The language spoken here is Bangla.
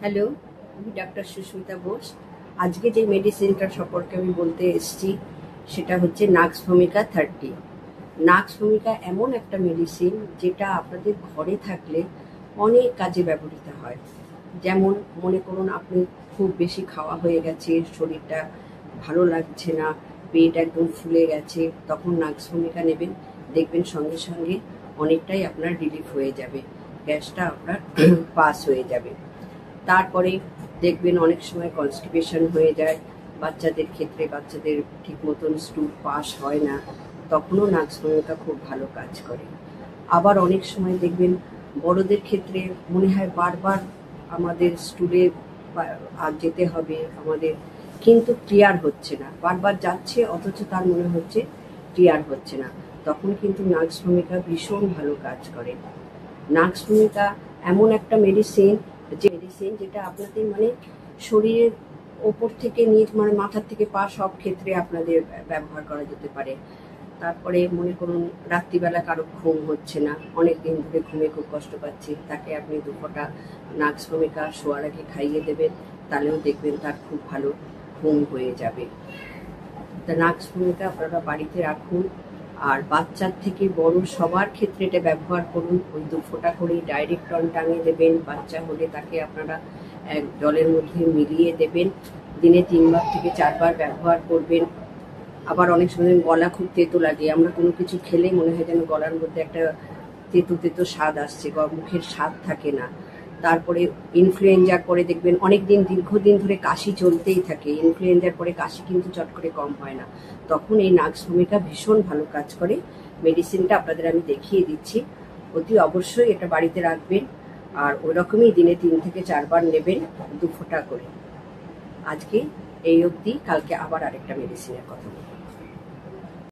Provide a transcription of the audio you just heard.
হ্যালো, আমি ডাক্তার সুস্মিতা বোস। আজকে যে মেডিসিনটার সম্পর্কে আমি বলতে এসেছি সেটা হচ্ছে নাক্স ভূমিকা 30। নাক্স ভূমিকা এমন একটা মেডিসিন যেটা আপনাদের ঘরে থাকলে অনেক কাজে ব্যবহৃত হয়। যেমন মনে করুন আপনি খুব বেশি খাওয়া হয়ে গেছে, শরীরটা ভালো লাগছে না, পেট একদম ফুলে গেছে, তখন নাক্স ভূমিকা নেবেন, দেখবেন সঙ্গে সঙ্গে অনেকটাই আপনার রিলিফ হয়ে যাবে, গ্যাসটা আপনার পাস হয়ে যাবে। তারপরে দেখবেন অনেক সময় কনস্টিপেশন হয়ে যায় বাচ্চাদের ক্ষেত্রে, বাচ্চাদের ঠিক মতন স্টুল পাস হয় না, তখনও নাক্স ভূমিকা খুব ভালো কাজ করে। আবার অনেক সময় দেখবেন বড়দের ক্ষেত্রে মনে হয় বারবার আমাদের স্টুলে যেতে হবে আমাদের, কিন্তু ক্লিয়ার হচ্ছে না, বারবার যাচ্ছে অথচ তার মনে হচ্ছে ক্লিয়ার হচ্ছে না, তখন কিন্তু নাক্স ভূমিকা ভীষণ ভালো কাজ করে। নাক্স ভূমিকা এমন একটা মেডিসিন যেটা আপনাদের মানে শরীরের ওপর থেকে নিচ মানে মাথার থেকে পা সব ক্ষেত্রে আপনাদের ব্যবহার করা যেতে পারে। তারপরে মনে করুন রাত্রিবেলা কারো ঘুম হচ্ছে না, অনেক দিন ধরে ঘুমে খুব কষ্ট পাচ্ছে, তাকে আপনি 2 ফোঁটা নাক্স ভূমিকা শোয়ার আগে খাইয়ে দেবেন, তাহলেও দেখবেন তার খুব ভালো ঘুম হয়ে যাবে। তা নাক্স ভূমিকা আপনারা বাড়িতে রাখুন, আর বাচ্চার থেকে বড় সবার ক্ষেত্রে এটা ব্যবহার করুন। ওই 2 ফোঁটা করেই ডাইরেক্ট টন টাঙিয়ে দেবেন, বাচ্চা হলে তাকে আপনারা জলের মধ্যে মিলিয়ে দেবেন, দিনে 3 বার থেকে 4 বার ব্যবহার করবেন। আবার অনেক সময় গলা খুব তেতো লাগে, আমরা কোনো কিছু খেলে মনে হয় যেন গলার মধ্যে একটা তেতো তেতো স্বাদ আসছে, মুখের স্বাদ থাকে না। তারপরে ইনফ্লুয়েঞ্জার পরে দেখবেন অনেক দিন দীর্ঘদিন ধরে কাশি চলতেই থাকে, ইনফ্লুয়েঞ্জার পরে কাশি কিন্তু চট করে কম হয় না, তখন এই নাক্স ভূমিকা ভীষণ ভালো কাজ করে। মেডিসিনটা আপনাদের আমি দেখিয়ে দিচ্ছি, অতি অবশ্যই এটা বাড়িতে রাখবেন, আর ওই রকমই দিনে 3 থেকে 4 বার নেবেন, 2 ফোঁটা করে। আজকে এই অবধি, কালকে আবার আরেকটা মেডিসিনের কথা বলবো।